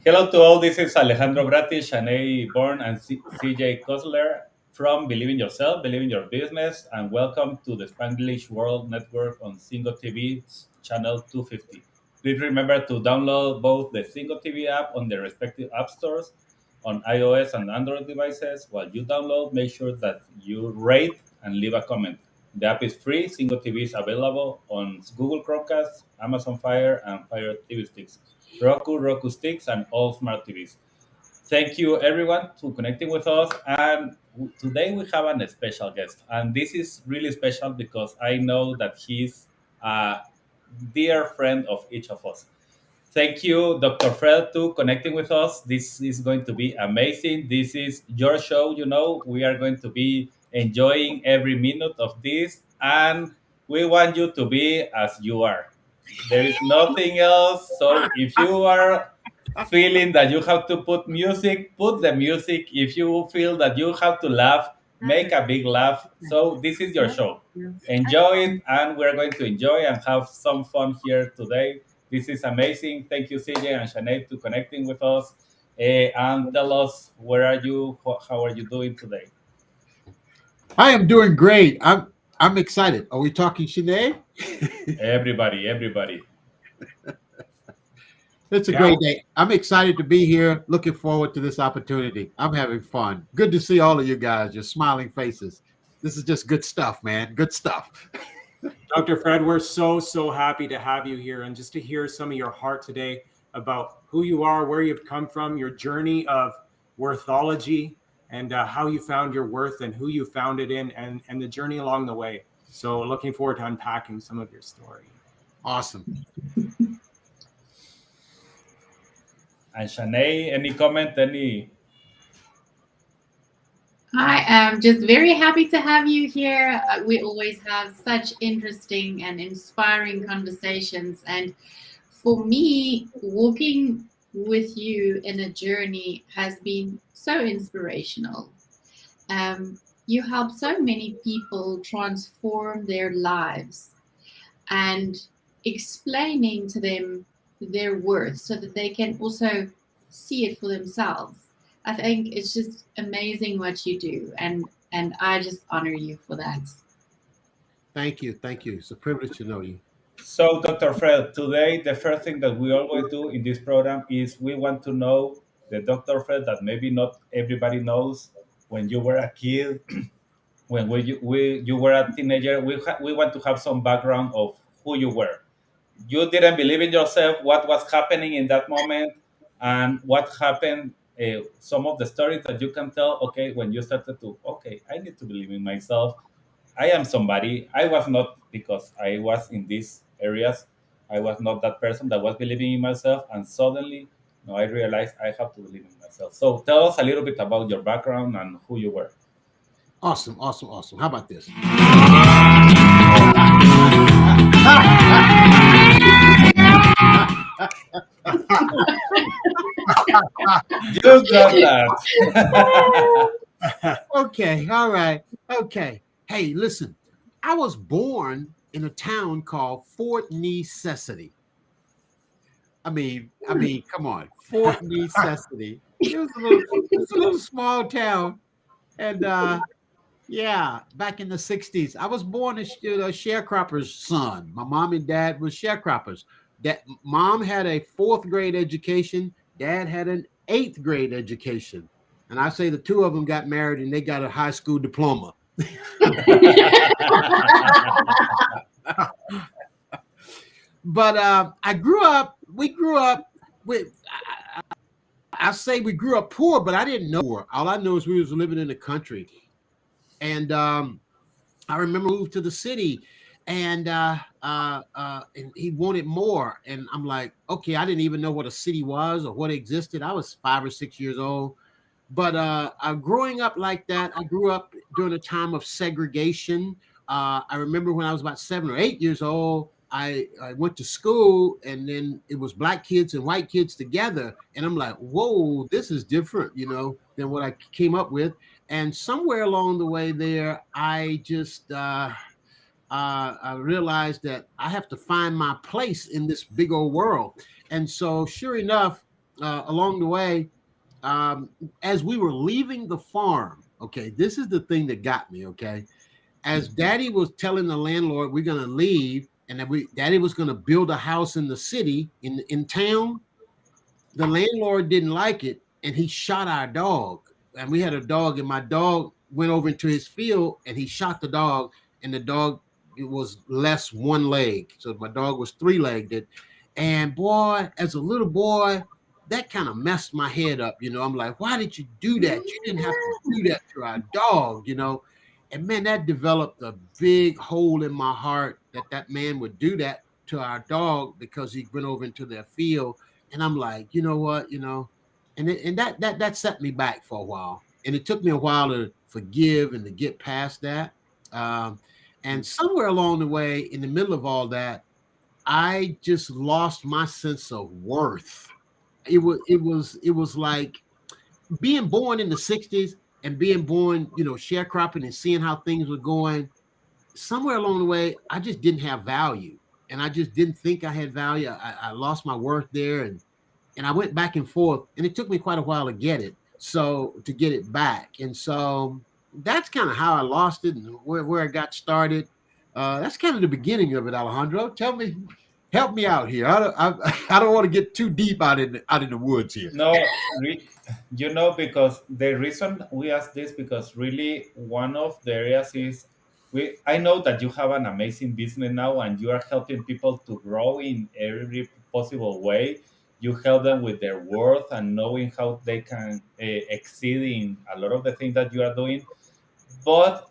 Hello to all. This is Alejandro Bratti, Shanae Born, and CJ Kosler from Believe in Yourself, Believe in Your Business, and welcome to the Spanglish World Network on Singo TV channel 250. Please remember to download both the Singo TV app on the respective app stores on iOS and Android devices. While you download, make sure that you rate and leave a comment. The app is free. Singo TV is available on Google Chromecast, Amazon Fire, and Fire TV sticks. Roku sticks, and all smart TVs. Thank you, everyone, to connecting with us. And today we have a special guest, and this is really special because I know that he's a dear friend of each of us. Thank you, Dr. Fred, to connecting with us. This is going to be amazing. This is your show. We are going to be enjoying every minute of this, and we want you to be as you are. There is nothing else. So if you are feeling that you have to put music, put the music. If you feel that you have to laugh, make a big laugh. So this is your show. Enjoy it, and we're going to enjoy and have some fun here today. This is amazing. Thank you, CJ and Sinead, to connecting with us. And tell us, where are you? How are you doing today? I am doing great. I'm excited. Are we talking Sinead? Everybody. It's a great day. I'm excited to be here. Looking forward to this opportunity. I'm having fun. Good to see all of you guys, your smiling faces. This is just good stuff, man. Good stuff. Dr. Fred, we're so happy to have you here and just to hear some of your heart today about who you are, where you've come from, your journey of worthology, and how you found your worth and who you found it in, and the journey along the way. So looking forward to unpacking some of your story. Awesome. And Shanae, any comment? I am just very happy to have you here. We always have such interesting and inspiring conversations. And for me, walking with you in a journey has been so inspirational. You help so many people transform their lives and explaining to them their worth so that they can also see it for themselves. I think it's just amazing what you do, and I just honor you for that. Thank you. It's a privilege to know you. So, Dr. Fred, today the first thing that we always do in this program is we want to know the Dr. Fred that maybe not everybody knows when you were a kid, when you were a teenager. We want to have some background of who you were. You didn't believe in yourself, what was happening in that moment, and what happened. Some of the stories that you can tell, okay, when you started to, okay, I need to believe in myself. I am somebody. I was not, because I was in these areas. I was not that person that was believing in myself, and suddenly, I realized I have to believe in myself. So tell us a little bit about your background and who you were. Awesome. How about this? You got that. Okay. All right. Okay. Hey, listen. I was born in a town called Fort Necessity. I mean, come on, Fort Necessity. It was a little small town, and yeah, back in the '60s, I was born as a sharecropper's son. My mom and dad were sharecroppers. That mom had a fourth grade education. Dad had an eighth grade education, and I say the two of them got married and they got a high school diploma. But we grew up with, I say we grew up poor, but I didn't know poor. All I know is we was living in the country. And I remember moved to the city, and he wanted more. And I'm like, okay, I didn't even know what a city was or what existed. I was 5 or 6 years old. But growing up like that, I grew up during a time of segregation. I remember when I was about 7 or 8 years old, I went to school, and then it was black kids and white kids together. And I'm like, whoa, this is different, than what I came up with. And somewhere along the way there, I just I realized that I have to find my place in this big old world. And so, sure enough, along the way, um, as we were leaving the farm, okay, this is the thing that got me, okay. As Daddy was telling the landlord we're gonna leave, and that Daddy was gonna build a house in the city, in town, the landlord didn't like it, and he shot our dog. And we had a dog, and my dog went over into his field, and he shot the dog, and the dog, it was less one leg, so my dog was three-legged. And boy, as a little boy, that kind of messed my head up. I'm like, why did you do that? You didn't have to do that to our dog. And man, that developed a big hole in my heart, that man would do that to our dog because he went over into their field. And I'm like, you know what, and that set me back for a while. And it took me a while to forgive and to get past that. Um, and somewhere along the way, in the middle of all that, I just lost my sense of worth. It was like being born in the 60s and being born, sharecropping and seeing how things were going. Somewhere along the way, I just didn't have value. And I just didn't think I had value. I lost my worth there. And I went back and forth, and it took me quite a while to get it. So to get it back. And so that's kind of how I lost it and where I got started. That's kind of the beginning of it, Alejandro. Tell me, help me out here. I don't want to get too deep out in the woods here. No, because the reason we ask this, because really one of the areas is I know that you have an amazing business now and you are helping people to grow in every possible way. You help them with their worth and knowing how they can exceed in a lot of the things that you are doing. But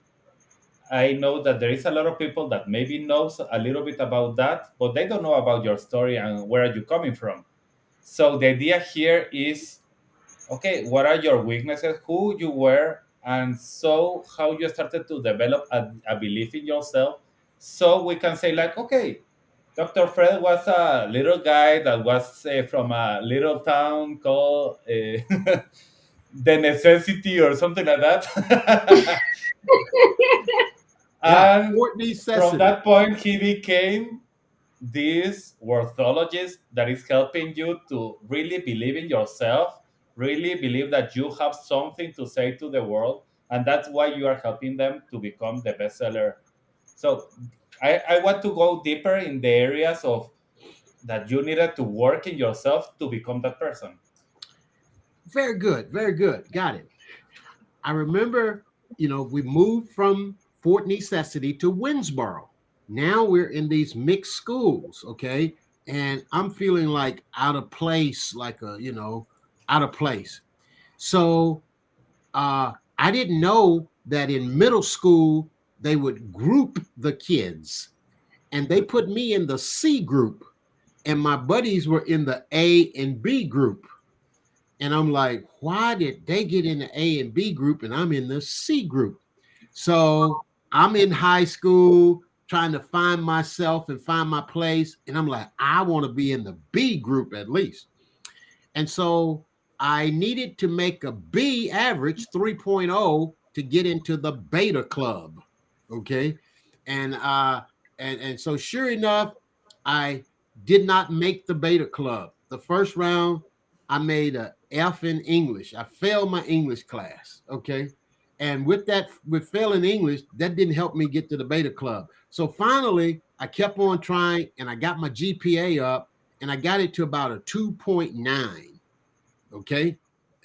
I know that there is a lot of people that maybe knows a little bit about that, but they don't know about your story and where are you coming from. So the idea here is, okay, what are your weaknesses, who you were, and so how you started to develop a belief in yourself. So we can say like, okay, Dr. Fred was a little guy that was from a little town called the necessity or something like that. Yeah, And Fort from Necessity. that point, he became this worthologist that is helping you to really believe in yourself, really believe that you have something to say to the world. And that's why you are helping them to become the bestseller. So I want to go deeper in the areas of that you needed to work in yourself to become that person. Very good, very good. Got it. I remember, we moved from Fort Necessity to Winsboro. Now we're in these mixed schools, okay? And I'm feeling like out of place, out of place. So I didn't know that in middle school they would group the kids, and they put me in the C group, and my buddies were in the A and B group. And I'm like, why did they get in the A and B group and I'm in the C group? So I'm in high school trying to find myself and find my place. And I'm like, I want to be in the B group at least. And so I needed to make a B average 3.0 to get into the beta club. Okay. And so sure enough, I did not make the beta club. The first round, I made a F in English. I failed my English class. Okay. And with failing English, that didn't help me get to the beta club. So finally, I kept on trying and I got my GPA up and I got it to about a 2.9. Okay.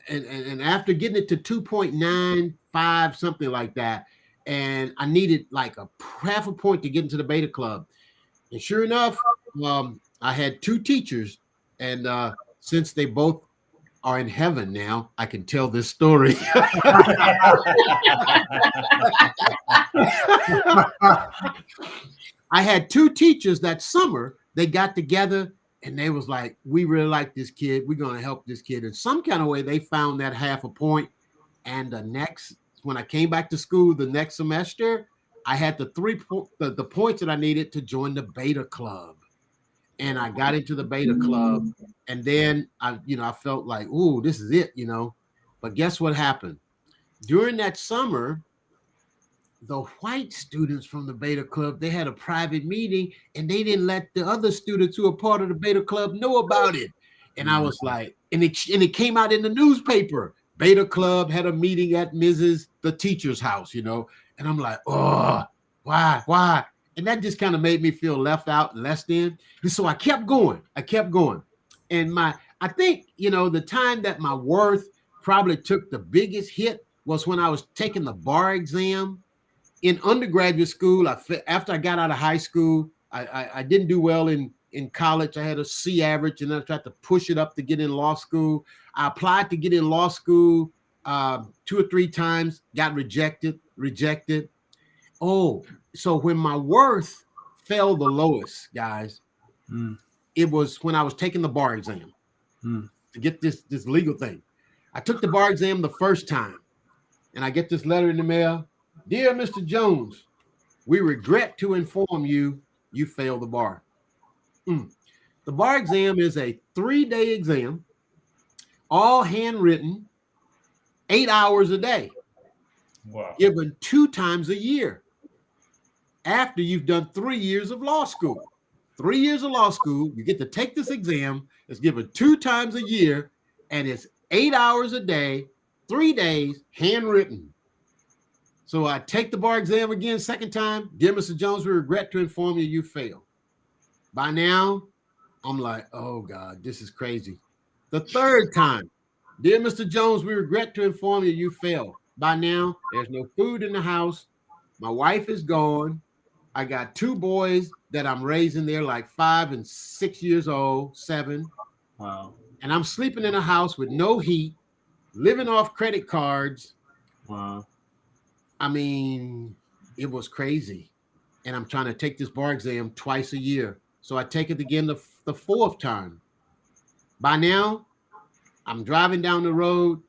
And after getting it to 2.95, something like that, and I needed like a half a point to get into the beta club. And sure enough, I had two teachers, and since they both are in heaven now, I can tell this story. I had two teachers that summer. They got together and they was like, we really like this kid. We're going to help this kid in some kind of way. They found that half a point. And when I came back to school the next semester, I had the points that I needed to join the beta club. And I got into the beta club. And then I felt like, ooh, this is it, But guess what happened? During that summer, the white students from the beta club, they had a private meeting and they didn't let the other students who are part of the beta club know about it. And I was like, and it came out in the newspaper. Beta Club had a meeting at the teacher's house, you know. And I'm like, oh, why? And that just kind of made me feel left out and less in. And so I kept going. And I think, you know, the time that my worth probably took the biggest hit was when I was taking the bar exam in undergraduate school. After I got out of high school, I didn't do well in college. I had a C average, and I tried to push it up to get in law school. I applied to get in law school 2 or 3 times, got rejected. Oh, so when my worth fell the lowest, guys, it was when I was taking the bar exam to get this legal thing. I took the bar exam the first time, and I get this letter in the mail. Dear Mr. Jones, we regret to inform you, you failed the bar. The bar exam is a 3-day exam, all handwritten, 8 hours a day, given 2 times a year after you've done 3 years of law school. 3 years of law school, you get to take this exam. It's given 2 times a year, and it's 8 hours a day, 3 days, handwritten. So I take the bar exam again, second time. Dear Mr. Jones, we regret to inform you, you failed. By now, I'm like, oh God, this is crazy. The third time, dear Mr. Jones, we regret to inform you, you failed. By now, there's no food in the house. My wife is gone. I got 2 boys that I'm raising. They're like 5 and 6 years old, 7. Wow. And I'm sleeping in a house with no heat, living off credit cards. Wow. I mean, it was crazy. And I'm trying to take this bar exam twice a year. So I take it again the 4th time. By now, I'm driving down the road,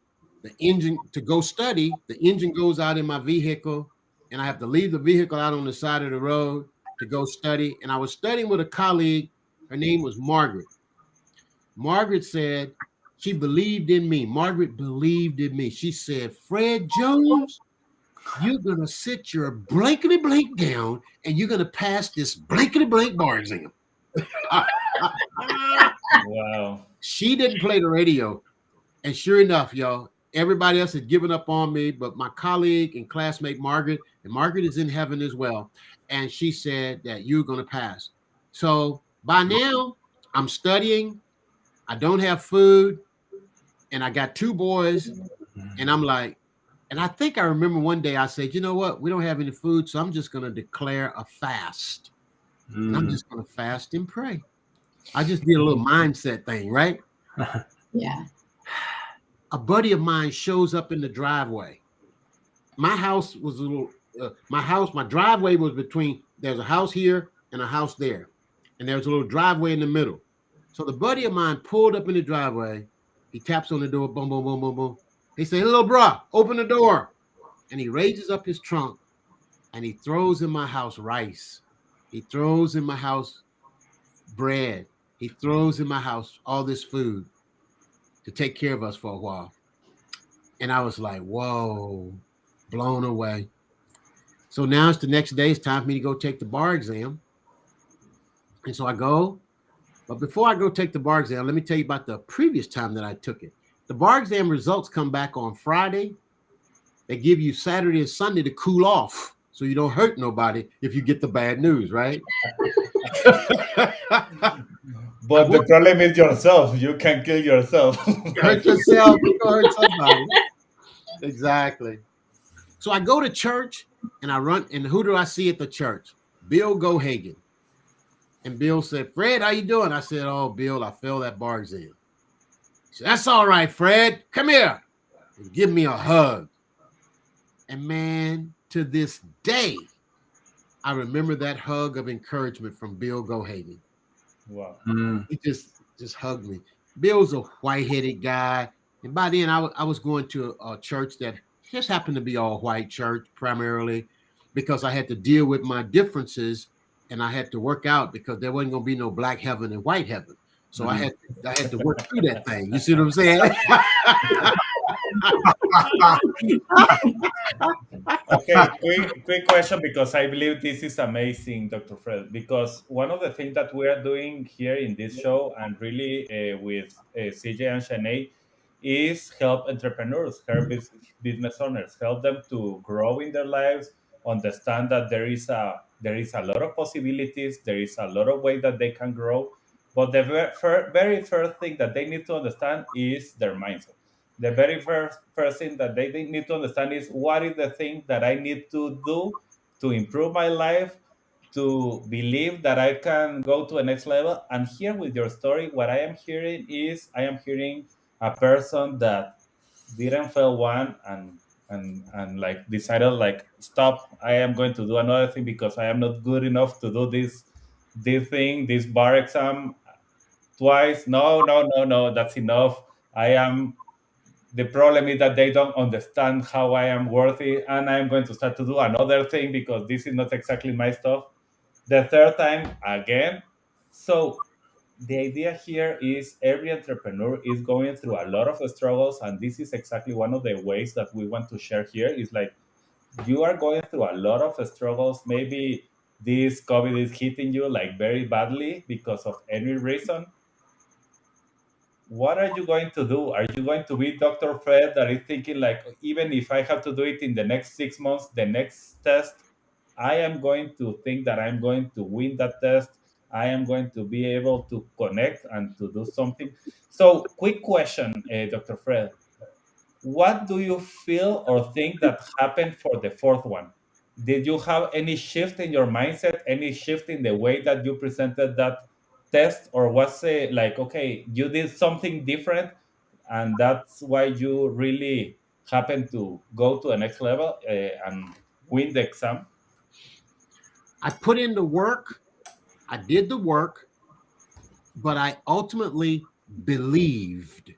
the engine to go study. The engine goes out in my vehicle, and I have to leave the vehicle out on the side of the road to go study. And I was studying with a colleague. Her name was Margaret. Margaret said she believed in me. Margaret believed in me. She said, Fred Jones, you're going to sit your blankety blank down, and you're going to pass this blankety blank bar exam. Wow. She didn't play the radio. And sure enough, y'all, everybody else had given up on me, but my colleague and classmate Margaret, and Margaret is in heaven as well. And she said that you're going to pass. So by now, I'm studying. I don't have food. And I got 2 boys. And I'm like, and I think I remember one day I said, you know what? We don't have any food, so I'm just going to declare a fast. And I'm just going to fast and pray. I just did a little mindset thing, right? Yeah. A buddy of mine shows up in the driveway. My house was a little, my driveway was between, there's a house here and a house there. And there's a little driveway in the middle. So the buddy of mine pulled up in the driveway. He taps on the door, boom, boom, boom, boom, boom. He said, hello, bro, open the door. And he raises up his trunk and he throws in my house rice. He throws in my house bread. He throws in my house all this food to take care of us for a while. And I was like, whoa, blown away. So now it's the next day. It's time for me to go take the bar exam. And so I go. But before I go take the bar exam, let me tell you about the previous time that I took it. The bar exam results come back on Friday. They give you Saturday and Sunday to cool off so you don't hurt nobody if you get the bad news, right? But the problem is yourself. You can kill yourself. You hurt yourself, you can hurt somebody. Exactly. So I go to church and I run, and who do I see at the church? Bill Gohagen. And Bill said, Fred, how you doing? I said, oh, Bill, I failed that bar exam. He said, that's all right, Fred. Come here and give me a hug. And man, to this day, I remember that hug of encouragement from Bill Gohagen. Wow. He just hugged me. Bill's a white-headed guy. And by then, I was going to a church that just happened to be all white church primarily because I had to deal with my differences and I had to work out because there wasn't going to be no black heaven and white heaven. So I had to work through that thing. You see what I'm saying? Okay, quick question because I believe this is amazing, Dr. Fred. Because one of the things that we are doing here in this show and really with CJ and Shanae is help entrepreneurs, help business owners, help them to grow in their lives, understand that there is a lot of possibilities, there is a lot of ways that they can grow. But the very first thing that they need to understand is their mindset. The very first thing that they need to understand is what is the thing that I need to do to improve my life, to believe that I can go to the next level. And here with your story, what I am hearing a person that didn't fail one and like decided like stop, I am going to do another thing because I am not good enough to do this bar exam twice. No, no, no, no, that's enough. I am The problem is that they don't understand how I am worthy, and I'm going to start to do another thing because this is not exactly my stuff. The third time again. So the idea here is every entrepreneur is going through a lot of struggles, and this is exactly one of the ways that we want to share here is like you are going through a lot of struggles. Maybe this COVID is hitting you like very badly because of any reason. What are you going to do? Are you going to be Dr. Fred that is thinking like, even if I have to do it in the next 6 months, the next test, I am going to think that I'm going to win that test. I am going to be able to connect and to do something. So, quick question, Dr. Fred. What do you feel or think that happened for the fourth one? Did you have any shift in your mindset, any shift in the way that you presented that test, or was it like, okay, you did something different and that's why you really happened to go to the next level and win the exam? I put in the work, I did the work, but I ultimately believed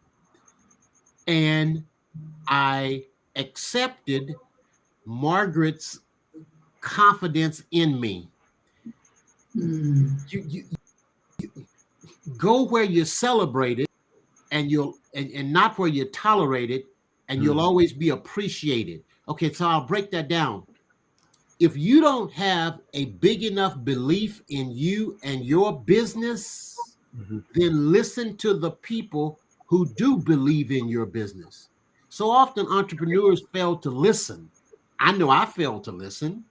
and I accepted Margaret's confidence in me. You go where you're celebrated and and not where you're tolerated, and you'll always be appreciated. Okay, so I'll break that down. If you don't have a big enough belief in you and your business, then listen to the people who do believe in your business. So often entrepreneurs fail to listen. I know I failed to listen.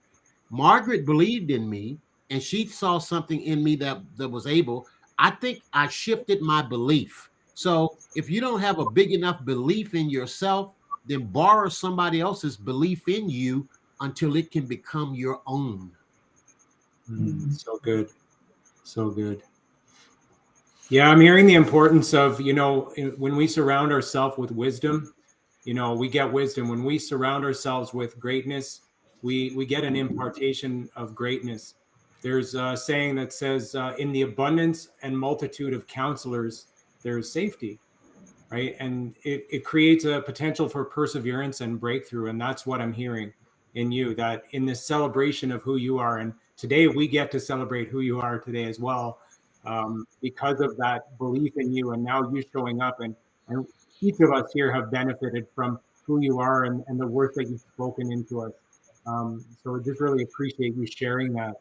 Margaret believed in me and she saw something in me that was able. I think I shifted my belief. So if you don't have a big enough belief in yourself, then borrow somebody else's belief in you until it can become your own. So good. So good. Yeah, I'm hearing the importance of, when we surround ourselves with wisdom, we get wisdom. When we surround ourselves with greatness, we get an impartation of greatness. There's a saying that says, in the abundance and multitude of counselors, there is safety, right? And it creates a potential for perseverance and breakthrough. And that's what I'm hearing in you, that in this celebration of who you are. And today we get to celebrate who you are today as well, because of that belief in you and now you showing up. And each of us here have benefited from who you are and the worth that you've spoken into us. So I just really appreciate you sharing that.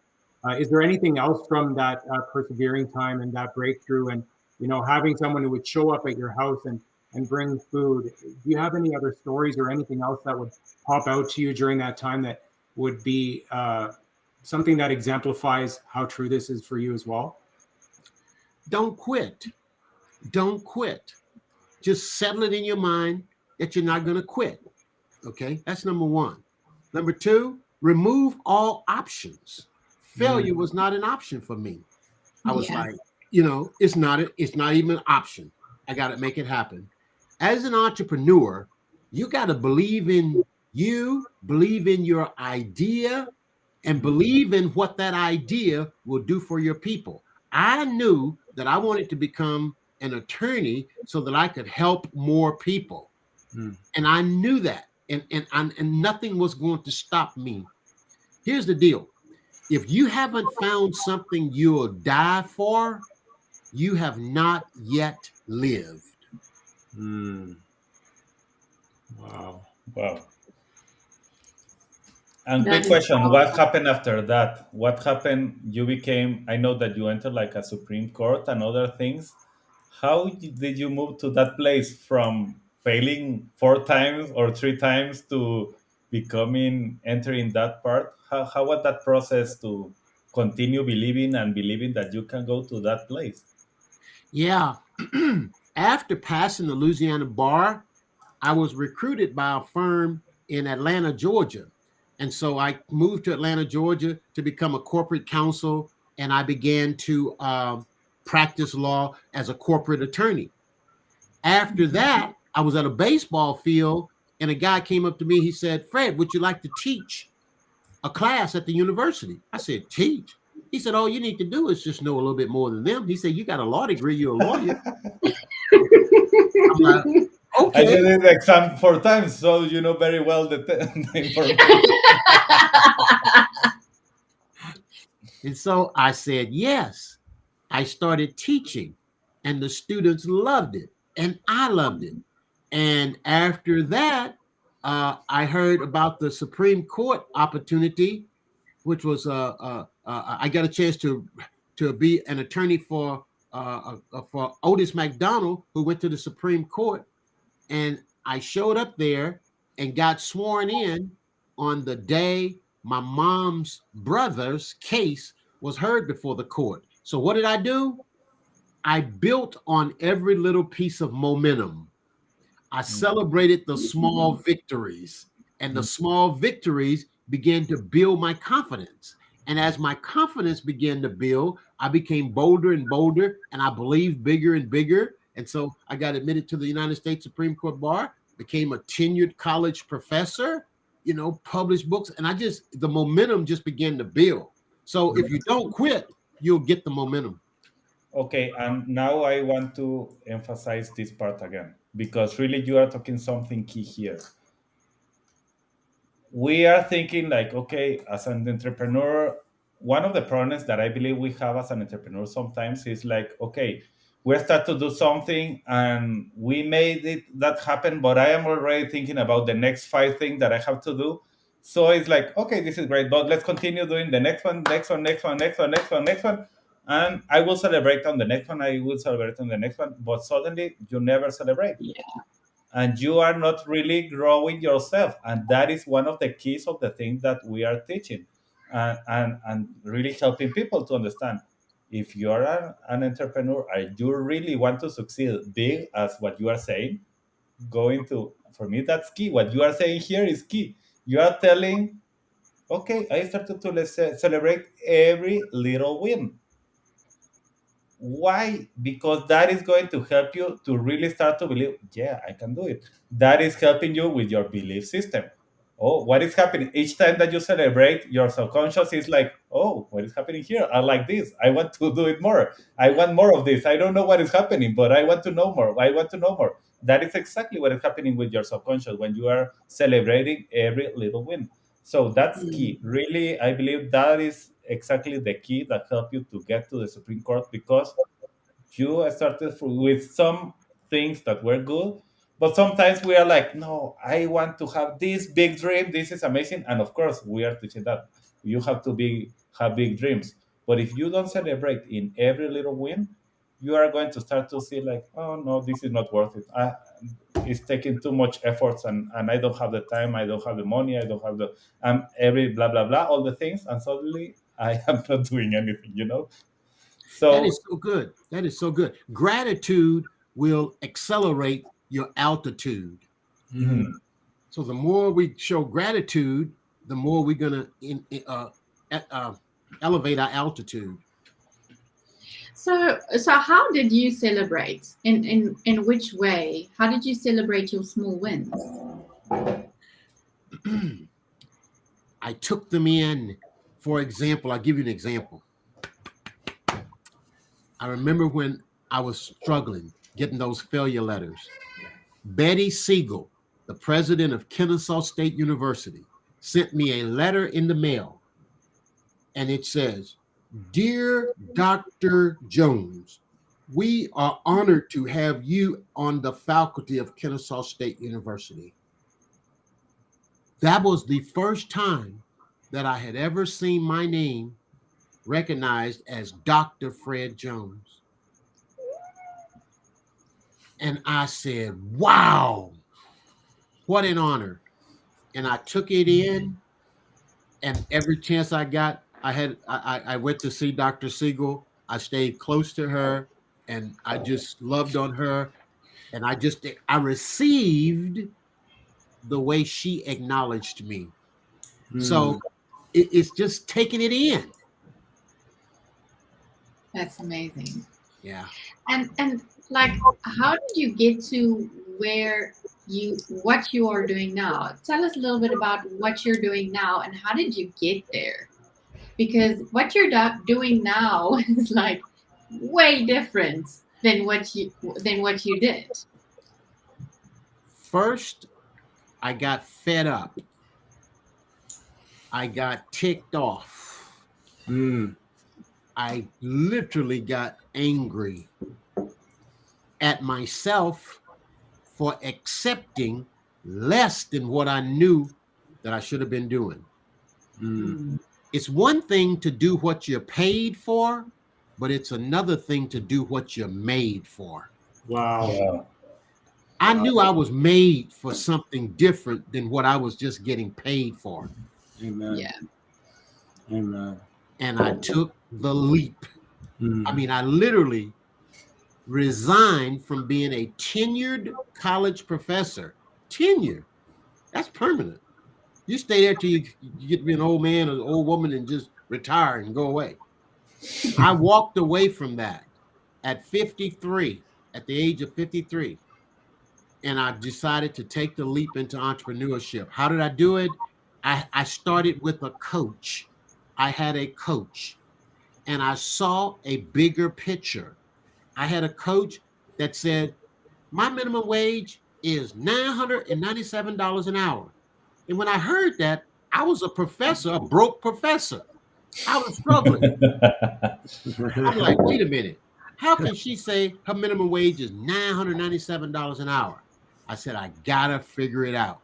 Is there anything else from that persevering time and that breakthrough and, having someone who would show up at your house and bring food? Do you have any other stories or anything else that would pop out to you during that time that would be something that exemplifies how true this is for you as well? Don't quit. Don't quit. Just settle it in your mind that you're not going to quit. Okay, that's number one. Number two, remove all options. Failure was not an option for me. I was like, it's not even an option. I got to make it happen. As an entrepreneur, you got to believe in you, believe in your idea, and believe in what that idea will do for your people. I knew that I wanted to become an attorney so that I could help more people. And I knew that. And nothing was going to stop me. Here's the deal. If you haven't found something you'll die for, you have not yet lived. Wow. Wow. And quick That is question, what awesome. happened after that? What happened? You became, I know that you entered like a Supreme Court and other things. How did you move to that place from failing 4 times or 3 times to becoming, entering that part? How was that process to continue believing and believing that you can go to that place? Yeah. After passing the Louisiana bar, I was recruited by a firm in Atlanta, Georgia. And so I moved to Atlanta, Georgia to become a corporate counsel. And I began to practice law as a corporate attorney. After that, I was at a baseball field and a guy came up to me. He said, Fred, would you like to teach a class at the university? I said, teach? He said, all you need to do is just know a little bit more than them. He said, you got a law degree, you're a lawyer. I'm like, I okay. did the exam 4 times, so you know very well the information. And so I said, yes. I started teaching, and the students loved it, and I loved it. And after that, I heard about the Supreme Court opportunity, which was I got a chance to be an attorney for Otis McDonald, who went to the Supreme Court, and I showed up there and got sworn in on the day my mom's brother's case was heard before the court. So what did I do? I built on every little piece of momentum. I celebrated the small victories, and the small victories began to build my confidence. And as my confidence began to build, I became bolder and bolder, and I believed bigger and bigger. And so I got admitted to the United States Supreme Court Bar, became a tenured college professor, published books, and the momentum just began to build. So if you don't quit, you'll get the momentum. Okay, and now I want to emphasize this part again because really you are talking something key here. We are thinking like, okay, as an entrepreneur, one of the problems that I believe we have as an entrepreneur sometimes is like, okay, we start to do something and we made it that happen, but I am already thinking about the next 5 things that I have to do. So it's like, okay, this is great, but let's continue doing the next one, next one, next one, next one, next one, next one. And I will celebrate on the next one, I will celebrate on the next one, but suddenly you never celebrate Yeah. and you are not really growing yourself, and that is one of the keys of the things that we are teaching and really helping people to understand. If you are an entrepreneur and you really want to succeed big as what you are saying, going to, for me that's key. What you are saying here is key. You are telling, okay, I started to, let's say, celebrate every little win. Why? Because that is going to help you to really start to believe, yeah, I can do it. That is helping you with your belief system. Oh, what is happening? Each time that you celebrate, your subconscious is like, oh, what is happening here? I like this. I want to do it more. I want more of this. I don't know what is happening, but I want to know more. I want to know more. That is exactly what is happening with your subconscious when you are celebrating every little win. So that's Mm. key. Really, I believe that is exactly the key that help you to get to the Supreme Court because you started with some things that were good, but sometimes we are like, no, I want to have this big dream. This is amazing, and of course, we are teaching that you have to have big dreams. But if you don't celebrate in every little win, you are going to start to see like, oh no, this is not worth it. It's taking too much efforts, and I don't have the time. I don't have the money. I don't have the every blah blah blah, all the things, and suddenly I am not doing anything. That So. is so good. That is so good. Gratitude will accelerate your altitude. Mhm. So the more we show gratitude, the more we're gonna elevate our altitude. So how did you celebrate? In which way? How did you celebrate your small wins? I took them in. For example, I'll give you an example. I remember when I was struggling getting those failure letters. Betty Siegel, the president of Kennesaw State University, sent me a letter in the mail, and it says, Dear Dr. Jones, we are honored to have you on the faculty of Kennesaw State University. That was the first time that I had ever seen my name recognized as Dr. Fred Jones. And I said, wow, what an honor. And I took it in, and every chance I got, I went to see Dr. Siegel. I stayed close to her, and I just loved on her. And I received the way she acknowledged me. So it's just taking it in. That's amazing. Yeah. And like, how did you get to what you are doing now? Tell us a little bit about what you're doing now and how did you get there? Because what you're doing now is like way different than what you did. First, I got fed up. I got ticked off. I literally got angry at myself for accepting less than what I knew that I should have been doing. It's one thing to do what you're paid for, but it's another thing to do what you're made for. Wow. Yeah. I knew I was made for something different than what I was just getting paid for. Amen. Yeah. Amen. And I took the leap. I mean, I literally resigned from being a tenured college professor. Tenure, that's permanent. You stay there till you get to be an old man or an old woman and just retire and go away. I walked away from that at 53, at the age of 53. And I decided to take the leap into entrepreneurship. How did I do it? I started with a coach. I had a coach and I saw a bigger picture. I had a coach that said, my minimum wage is $997 an hour. And when I heard that, I was a professor, a broke professor. I was struggling. I'm like, wait a minute. How can she say her minimum wage is $997 an hour? I said, I gotta figure it out.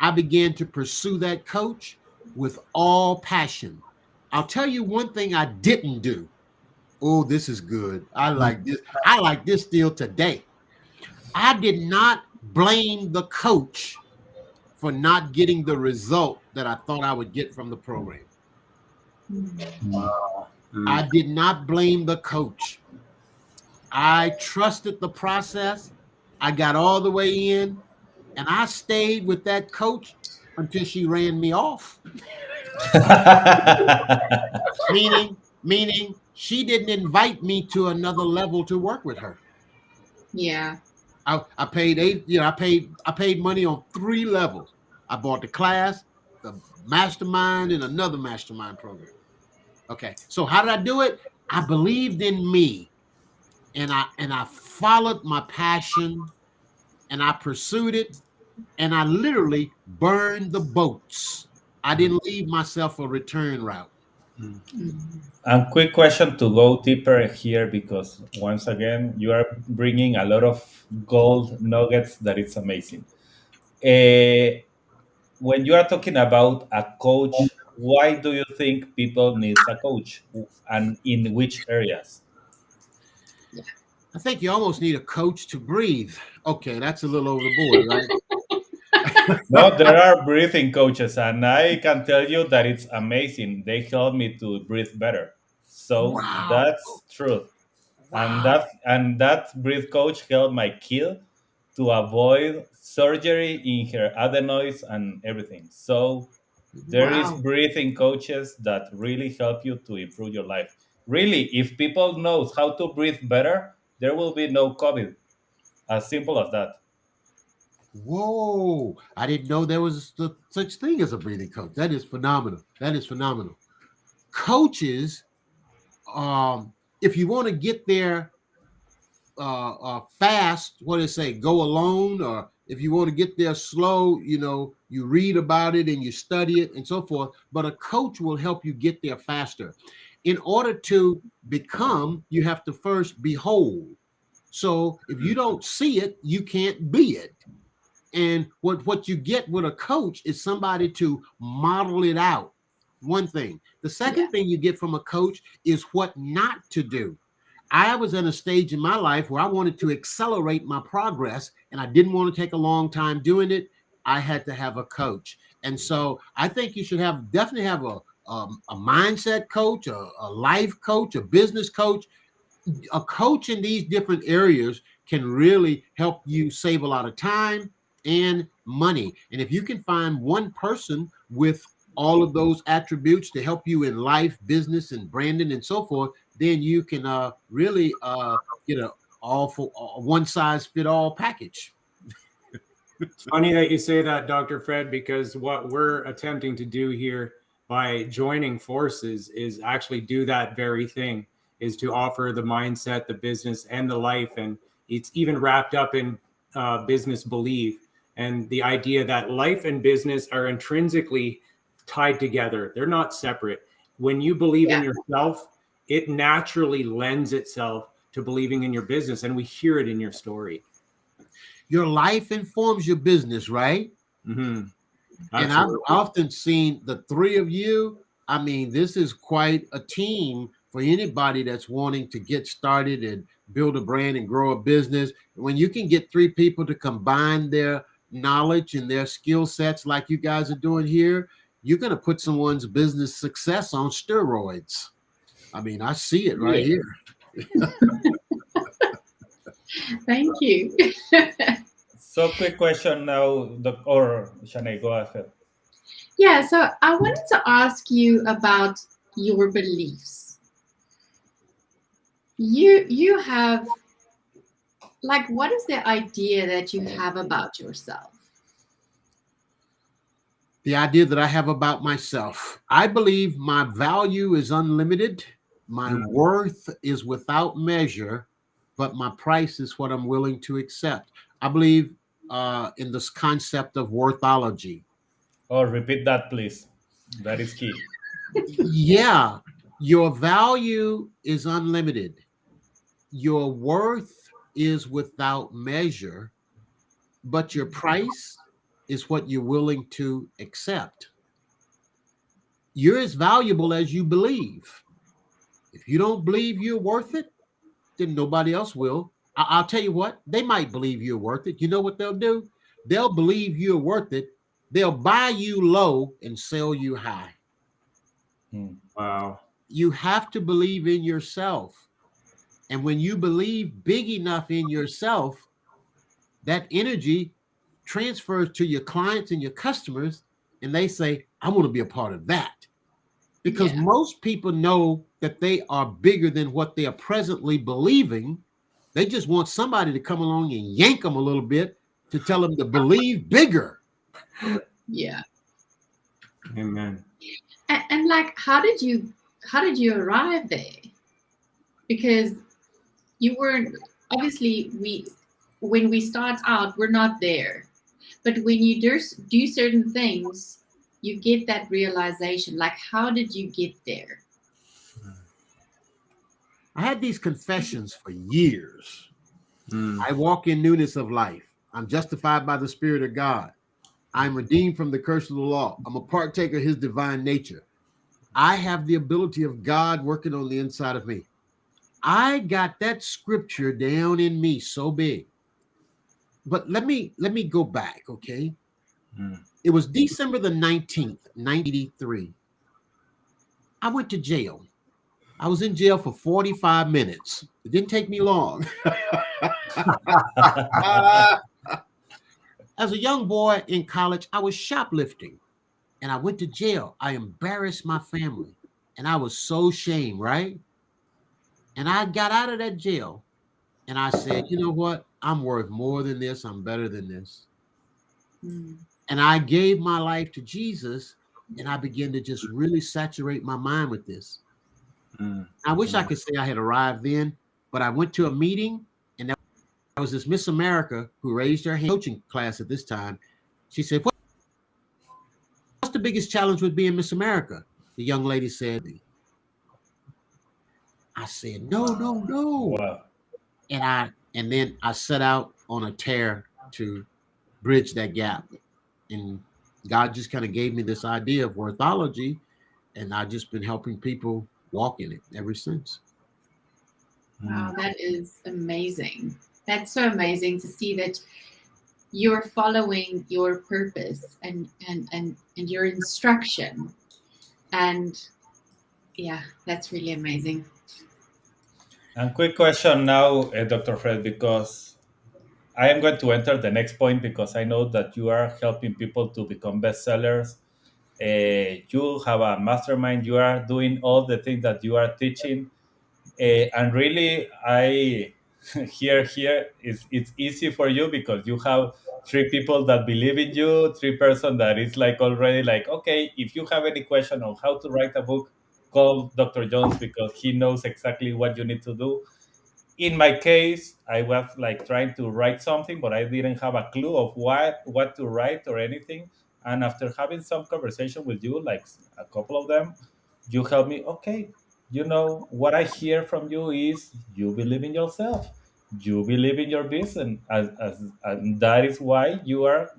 I began to pursue that coach with all passion. I'll tell you one thing I didn't do. Oh, this is good. I like this. I like this still today. I did not blame the coach for not getting the result that I thought I would get from the program. Wow. I did not blame the coach. I trusted the process. I got all the way in, and I stayed with that coach until she ran me off. Meaning she didn't invite me to another level to work with her. Yeah. I paid I paid money on 3 levels. I bought the class, the mastermind, and another mastermind program. Okay, so how did I do it? I believed in me, and I followed my passion, and I pursued it, and I literally burned the boats. I didn't leave myself a return route. And quick question to go deeper here, because once again you are bringing a lot of gold nuggets that it's amazing. When you are talking about a coach, why do you think people needs a coach, and in which areas? I think you almost need a coach to breathe. Okay, that's a little over the board, right? No, there are breathing coaches, and I can tell you that it's amazing. They help me to breathe better. So Wow. that's truth. And Wow. that breath coach helped my kid to avoid surgery in her adenoids and everything. So there is Wow. breathing coaches that really help you to improve your life. Really, if people knows how to breathe better, there will be no COVID. As simple as that. Whoa. I didn't know there was such thing as a breathing coach. That is phenomenal. That is phenomenal. Coaches, if you want to get there fast, what do they say? Go alone, or if you want to get there slow, you read about it and you study it and so forth. But a coach will help you get there faster. In order to become, you have to first behold. So if you don't see it, you can't be it. And what you get with a coach is somebody to model it out. One thing. The second thing you get from a coach is what not to do. I was in a stage in my life where I wanted to accelerate my progress and I didn't want to take a long time doing it. I had to have a coach. And so I think you should definitely have a mindset coach, a life coach, a business coach. A coach in these different areas can really help you save a lot of time and money. And if you can find one person with all of those attributes to help you in life, business, and branding and so forth, then you can really get a one size fit all package. It's funny that you say that, Dr. Fred, because what we're attempting to do here by joining forces is actually do that very thing, is to offer the mindset, the business, and the life. And it's even wrapped up in business belief and the idea that life and business are intrinsically tied together. They're not separate. When you believe in yourself, it naturally lends itself to believing in your business. And we hear it in your story. Your life informs your business, right? Mm-hmm. And I've often seen the three of you. I mean, this is quite a team for anybody that's wanting to get started and build a brand and grow a business. When you can get three people to combine their knowledge and their skill sets like you guys are doing here, you're going to put someone's business success on steroids. I mean, I see it right here. Thank you. So quick question now, or Shanae, go ahead. Yeah, so I wanted to ask you about your beliefs. You have, like, what is the idea that you have about yourself? The idea that I have about myself. I believe my value is unlimited. My worth is without measure, but my price is what I'm willing to accept. I believe in this concept of worthology. Oh, repeat that, please. That is key. Yeah, your value is unlimited. Your worth is without measure, but your price is what you're willing to accept. You're as valuable as you believe. If you don't believe you're worth it, then nobody else will. I'll tell you what, they might believe you're worth it. You know what they'll do? They'll believe you're worth it. They'll buy you low and sell you high. Wow. You have to believe in yourself. And when you believe big enough in yourself, that energy transfers to your clients and your customers, and they say, I want to be a part of that. Because most people know that they are bigger than what they are presently believing. They just want somebody to come along and yank them a little bit to tell them to believe bigger. Yeah. Amen. And like, how did you arrive there? Because you weren't, obviously, when we start out, we're not there. But when you do certain things, you get that realization. Like, how did you get there? I had these confessions for years. I walk in newness of life. I'm justified by the Spirit of God. I'm redeemed from the curse of the law. I'm a partaker of his divine nature. I have the ability of God working on the inside of me. I got that scripture down in me so big. But let me go back, okay? It was December the 19th, 1983. I went to jail. I was in jail for 45 minutes. It didn't take me long. As a young boy in college, I was shoplifting and I went to jail. I embarrassed my family and I was so ashamed, right? And I got out of that jail and I said, you know what? I'm worth more than this. I'm better than this. And I gave my life to Jesus and I began to just really saturate my mind with this. I wish I could say I had arrived then, but I went to a meeting and there was this Miss America who raised her hand, coaching class at this time. She said, what's the biggest challenge with being Miss America? The young lady said, I said, no. Wow. And then I set out on a tear to bridge that gap. And God just kind of gave me this idea of worthology, and I've just been helping people walk in it ever since. Wow, that is amazing. That's so amazing to see that you're following your purpose and your instruction. And yeah, that's really amazing. And quick question now, Dr. Fred, because I am going to enter the next point because I know that you are helping people to become bestsellers. You have a mastermind. You are doing all the things that you are teaching. And really, I here is it's easy for you because you have three people that believe in you, three-person that is like already like, okay, if you have any question on how to write a book, call Dr. Jones because he knows exactly what you need to do. In my case, I was like trying to write something, but I didn't have a clue of what to write or anything. And after having some conversation with you, like a couple of them, you help me. Okay, what I hear from you is you believe in yourself, you believe in your business, and that is why you are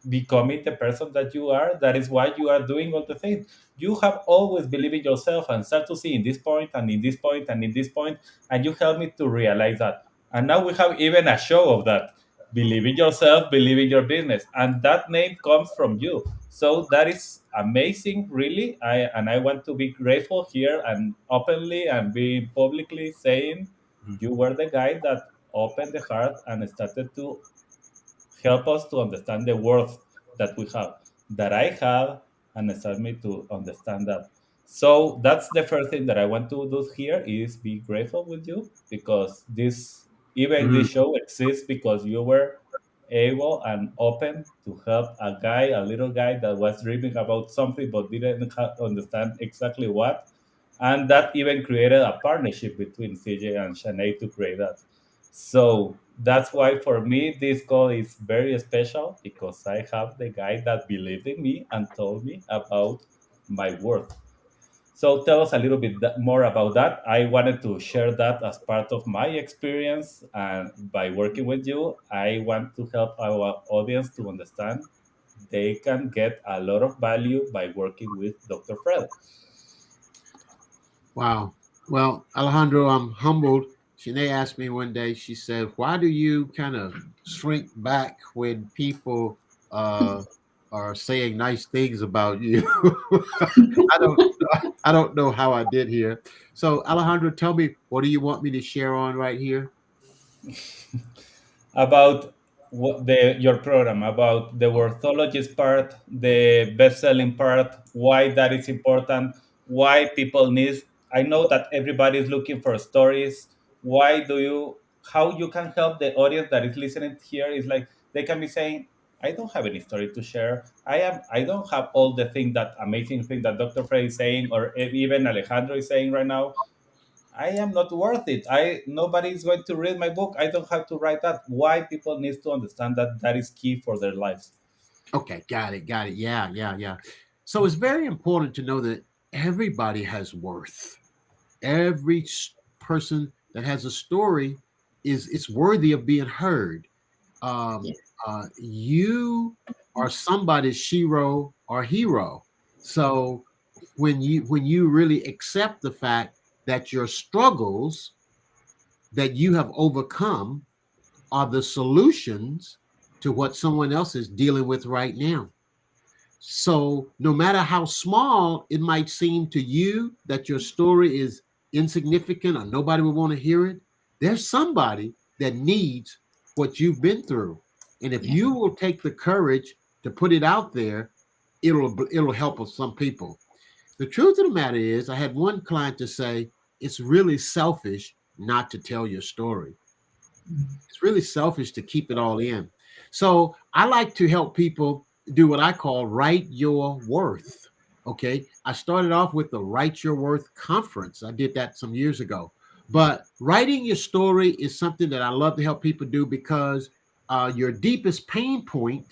becoming the person that you are. That is why you are doing all the things. You have always believed in yourself and start to see in this point and in this point and in this point, and you help me to realize that. And now we have even a show of that. Believe in yourself, believe in your business, and that name comes from you. So that is amazing, really. I want to be grateful here and openly and be publicly saying you were the guy that opened the heart and started to help us to understand the worth that we have, that I have, and start me to understand that. So that's the first thing that I want to do here is be grateful with you because even Mm. this show exists because you were able and open to help a little guy that was dreaming about something but didn't understand exactly what. And that even created a partnership between CJ and Shanae to create that. So that's why for me this call is very special because I have the guy that believed in me and told me about my worth. So tell us a little bit more about that. I wanted to share that as part of my experience, and by working with you, I want to help our audience to understand they can get a lot of value by working with Dr. Fred. Wow. Well, Alejandro, I'm humbled. Shanae asked me one day, she said, why do you kind of shrink back when people uh, are saying nice things about you? I don't I don't know how I did here. So Alejandro, tell me, what do you want me to share on right here? About your program, about the worthologist part, the best-selling part, why that is important, why people need. I know that everybody is looking for stories. Why do you? How you can help the audience that is listening here is like they can be saying, I don't have any story to share. I don't have all the thing that amazing thing that Dr. Frey is saying or even Alejandro is saying right now. I am not worth it. Nobody is going to read my book. I don't have to write that. Why people need to understand that that is key for their lives. Okay, got it, got it. Yeah, yeah, yeah. So it's very important to know that everybody has worth. Every person that has a story is it's worthy of being heard. Um, Yeah. you are somebody's shiro or hero. So when you really accept the fact that your struggles that you have overcome are the solutions to what someone else is dealing with right now. So, no matter how small it might seem to you that your story is insignificant or nobody will want to hear it, there's somebody that needs what you've been through. And if Yeah. you will take the courage to put it out there, it'll help some people. The truth of the matter is, I had one client to say, it's really selfish not to tell your story. It's really selfish to keep it all in. So I like to help people do what I call write your worth. Okay. I started off with the Write Your Worth conference. I did that some years ago. But writing your story is something that I love to help people do because your deepest pain point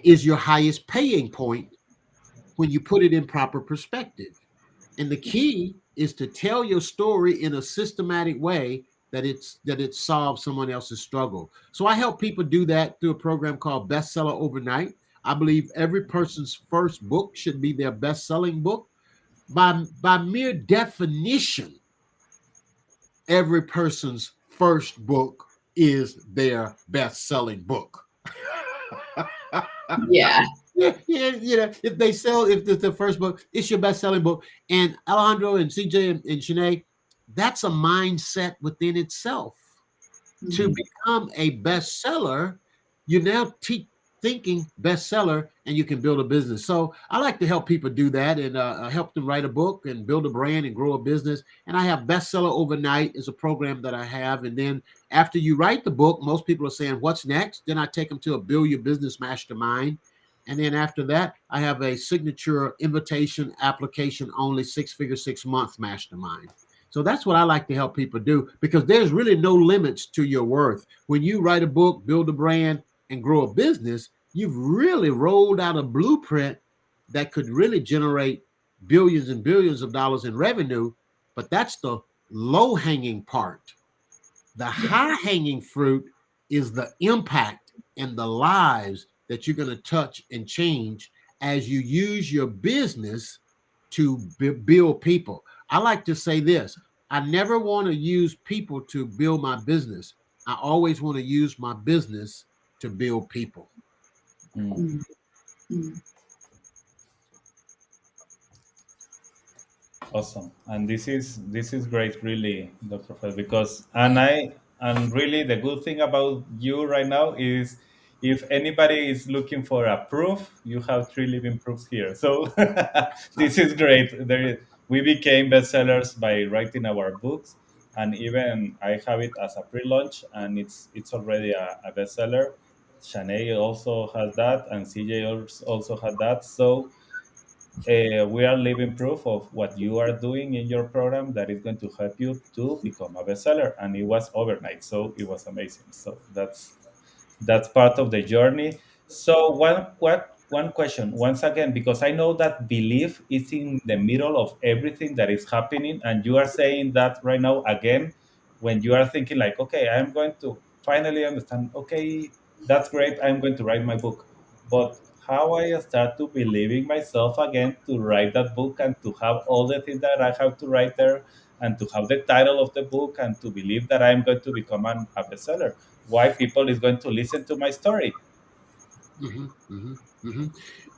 is your highest paying point when you put it in proper perspective. And the Yeah. key is to tell your story in a systematic way that it solves someone else's struggle. So I help people do that through a program called Bestseller Overnight. I believe every person's first book should be their best-selling book. By mere definition, every person's first book is their best-selling book. Yeah. Yeah, if they sell, if it's the first book, it's your best-selling book. And Alejandro and CJ and Shanae, that's a mindset within itself. To become a bestseller, you're now thinking bestseller, and you can build a business. So I like to help people do that and help them write a book and build a brand and grow a business. And I have Bestseller Overnight is a program that I have. And then after you write the book, most people are saying, what's next? Then I take them to a Build Your Business Mastermind. And then after that, I have a signature invitation application only 6-figure 6-month mastermind. So that's what I like to help people do, because there's really no limits to your worth. When you write a book, build a brand, and grow a business, you've really rolled out a blueprint that could really generate billions and billions of dollars in revenue. But that's the low-hanging part. The high-hanging fruit is the impact and the lives that you're going to touch and change as you use your business to build people. I like to say this: I never want to use people to build my business. I always want to use my business to build people. Awesome. And this is great, really, Dr. Fred, because and really the good thing about you right now is, if anybody is looking for a proof, you have 3 living proofs here. So this is great. We became bestsellers by writing our books, and even I have it as a pre-launch, and it's already a bestseller. Shanae also has that, and CJ also had that. So we are living proof of what you are doing in your program that is going to help you to become a bestseller. And it was overnight, so it was amazing. So that's part of the journey. So one question once again, because I know that belief is in the middle of everything that is happening, and you are saying that right now again, when you are thinking like, okay, I'm going to finally understand, okay, that's great, I'm going to write my book, but how I start to believing myself again to write that book and to have all the things that I have to write there, and to have the title of the book, and to believe that I'm going to become a bestseller. Why people is going to listen to my story?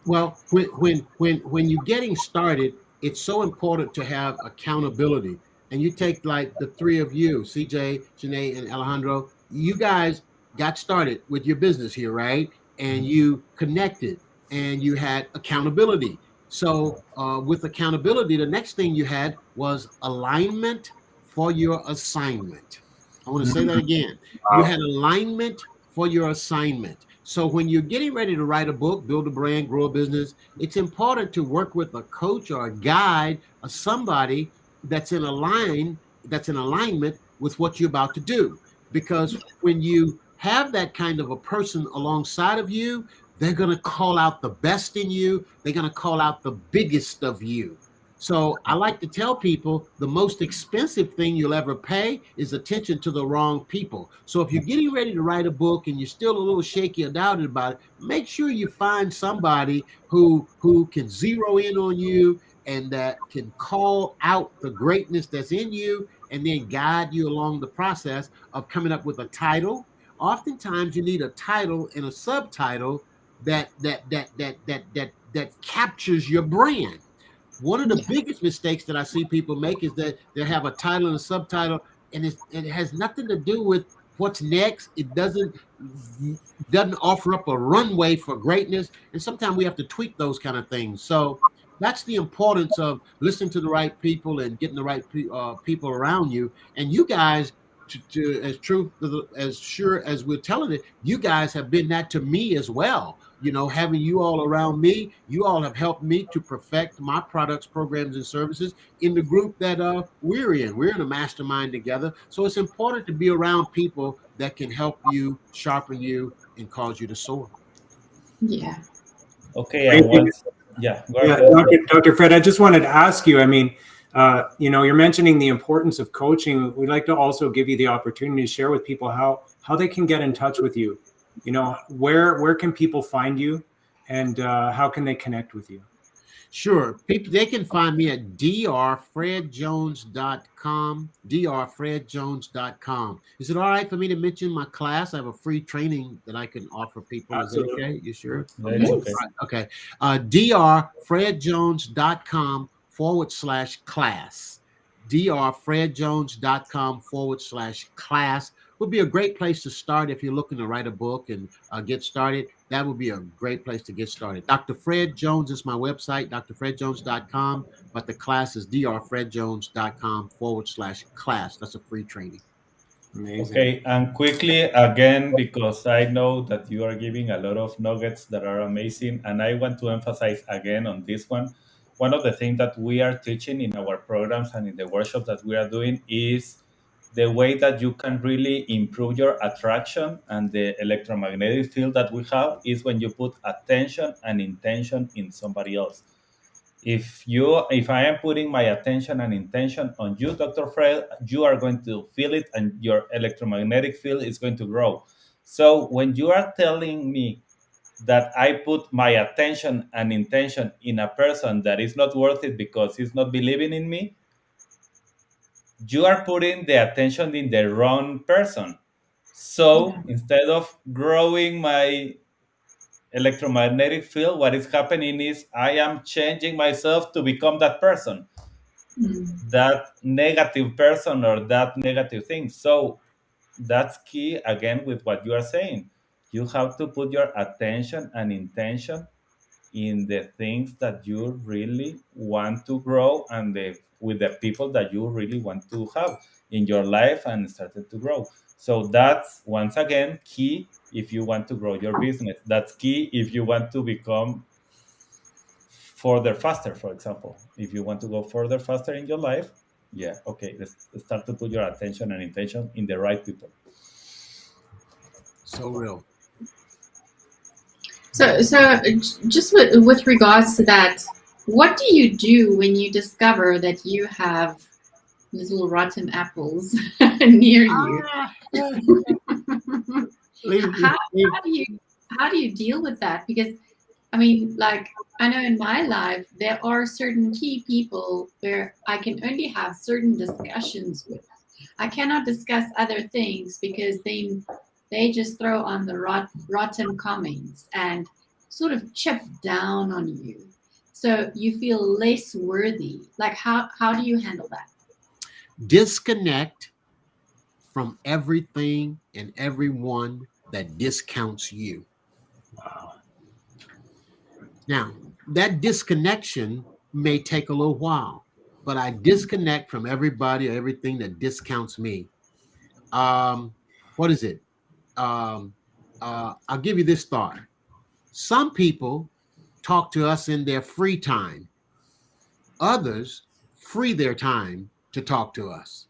Well, when you're getting started, it's so important to have accountability. And you take like the 3 of you, CJ, Janae, and Alejandro, you guys got started with your business here, right? And you connected and you had accountability. So with accountability, the next thing you had was alignment for your assignment. I want to say that again. You had alignment for your assignment. So when you're getting ready to write a book, build a brand, grow a business, it's important to work with a coach or a guide or somebody that's in alignment with what you're about to do. Because when you have that kind of a person alongside of you, they're going to call out the best in you. They're going to call out the biggest of you. So I like to tell people the most expensive thing you'll ever pay is attention to the wrong people. So if you're getting ready to write a book and you're still a little shaky or doubted about it, make sure you find somebody who can zero in on you and that can call out the greatness that's in you and then guide you along the process of coming up with a title. Oftentimes you need a title and a subtitle that captures your brand. One of the biggest mistakes that I see people make is that they have a title and a subtitle, and it has nothing to do with what's next. It doesn't offer up a runway for greatness, and sometimes we have to tweak those kind of things. So that's the importance of listening to the right people and getting the right people around you. And you guys, as sure as we're telling it, you guys have been that to me as well. You know, having you all around me, you all have helped me to perfect my products, programs, and services in the group that we're in. We're in a mastermind together. So it's important to be around people that can help you, sharpen you, and cause you to soar. Okay, and once, go Yeah, ahead. Dr. Fred, I just wanted to ask you, I mean, You're mentioning the importance of coaching. We'd like to also give you the opportunity to share with people how they can get in touch with you. Where can people find you, and how can they connect with you? Sure. People, they can find me at drfredjones.com, drfredjones.com. Is it all right for me to mention my class? I have a free training that I can offer people. Is that Absolutely. okay? You sure? Yeah, it's okay. Right. Okay. drfredjones.com/class. drfredjones.com/class would be a great place to start if you're looking to write a book and get started. That would be a great place to get started. Dr. Fred Jones is my website, drfredjones.com, but the class is drfredjones.com/class. That's a free training. Amazing. Okay, and quickly again, because I know that you are giving a lot of nuggets that are amazing, and I want to emphasize again on this one. One of the things that we are teaching in our programs and in the workshops that we are doing is the way that you can really improve your attraction and the electromagnetic field that we have is when you put attention and intention in somebody else. If I am putting my attention and intention on you, Dr. Fred, you are going to feel it and your electromagnetic field is going to grow. So when you are telling me that I put my attention and intention in a person that is not worth it because he's not believing in me, you are putting the attention in the wrong person. So instead of growing my electromagnetic field, what is happening is I am changing myself to become that person, that negative person or that negative thing. So that's key again with what you are saying. You have to put your attention and intention in the things that you really want to grow and with the people that you really want to have in your life and started to grow. So that's once again key if you want to grow your business. That's key if you want to become further faster, for example. If you want to go further faster in your life, yeah, okay, let's start to put your attention and intention in the right people. So real. So just with regards to that, what do you do when you discover that you have little rotten apples near you? How do you deal with that? Because I mean, like, I know in my life there are certain key people where I can only have certain discussions with. I cannot discuss other things because they just throw on the rotten comments and sort of chip down on you. So you feel less worthy. Like how do you handle that? Disconnect from everything and everyone that discounts you. Wow. Now, that disconnection may take a little while, but I disconnect from everybody or everything that discounts me. What is it? I'll give you this thought. Some people talk to us in their free time. Others free their time to talk to us.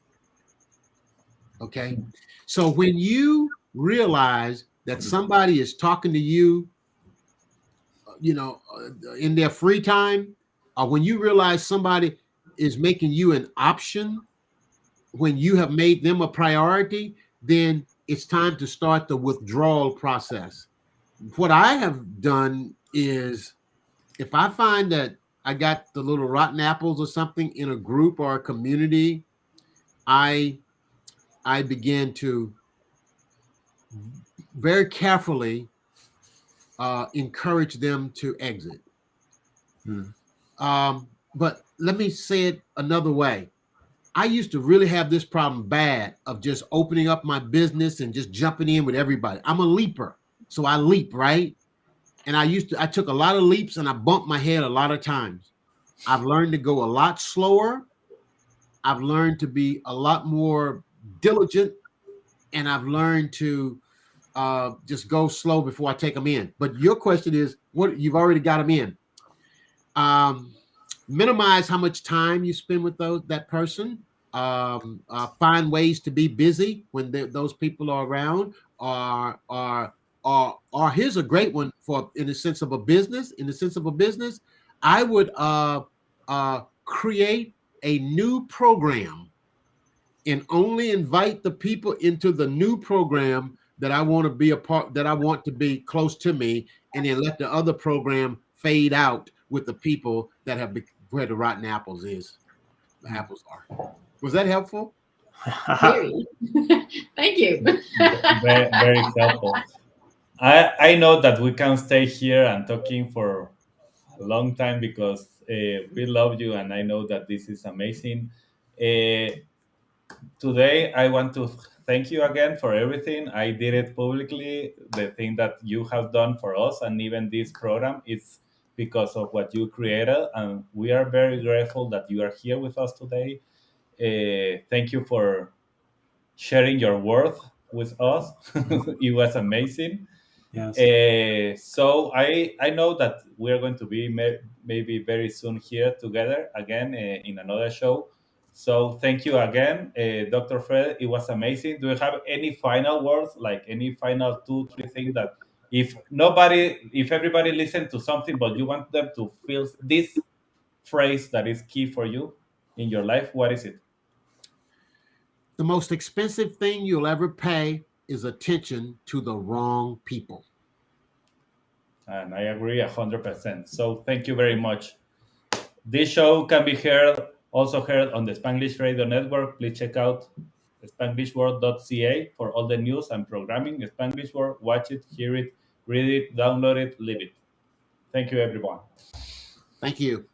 Okay. So when you realize that somebody is talking to you, in their free time, or when you realize somebody is making you an option when you have made them a priority, then it's time to start the withdrawal process. What I have done is if I find that I got the little rotten apples or something in a group or a community, I begin to very carefully encourage them to exit. But let me say it another way. I used to really have this problem bad of just opening up my business and just jumping in with everybody. I'm a leaper, so I leap, right? And I took a lot of leaps and I bumped my head a lot of times. I've learned to go a lot slower. I've learned to be a lot more diligent, and I've learned to just go slow before I take them in. But your question is, what you've already got them in. Minimize how much time you spend with that person. Find ways to be busy when those people are around. Or here's a great one for in the sense of a business. I would create a new program and only invite the people into the new program that I want to be a part, that I want to be close to me, and then let the other program fade out with the people that have where the rotten apples is. The apples are. Was that helpful? Very. Thank you. Very, very helpful. I know that we can stay here and talking for a long time because we love you, and I know that this is amazing. Today, I want to thank you again for everything. I did it publicly. The thing that you have done for us, and even this program, is because of what you created, and we are very grateful that you are here with us today. Thank you for sharing your worth with us. It was amazing. Yes. So I know that we are going to be maybe very soon here together again in another show. So thank you again, Dr. Fred. It was amazing. Do you have any final words, like any final 2, 3 things that if everybody listened to something, but you want them to feel this phrase that is key for you in your life, what is it? The most expensive thing you'll ever pay is attention to the wrong people. And I agree 100%. So thank you very much. This show can be also heard on the Spanglish Radio Network. Please check out spanglishworld.ca for all the news and programming. Spanglish World, watch it, hear it, read it, download it, live it. Thank you, everyone. Thank you.